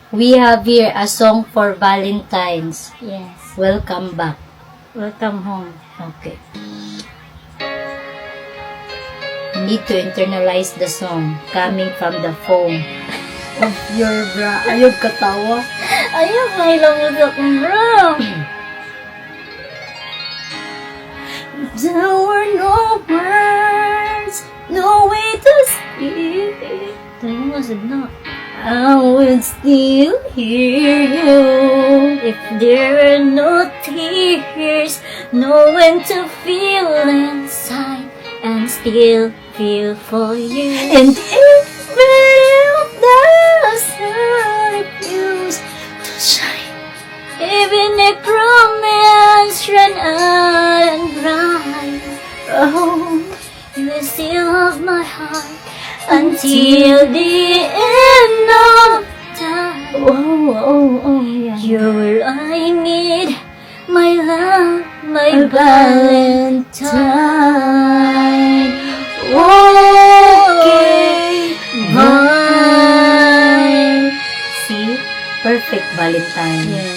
We have here a song for Valentine's. Yes. Welcome back. Welcome home. Okay. You need to internalize the song coming from the phone of your bra. Ayog katawa. Ayaw, may lamot akong bro. There were no words, no way to speak. Tayo mo, na. I would still hear you if there were no tears, no one to feel inside and still feel for you. And if the sun refused to shine, even if romance ran out and bright, oh, you will still have my heart until the end of time. Yeah. You're all I need, my love, my Valentine. Okay, bye. See? Perfect Valentine. Yes.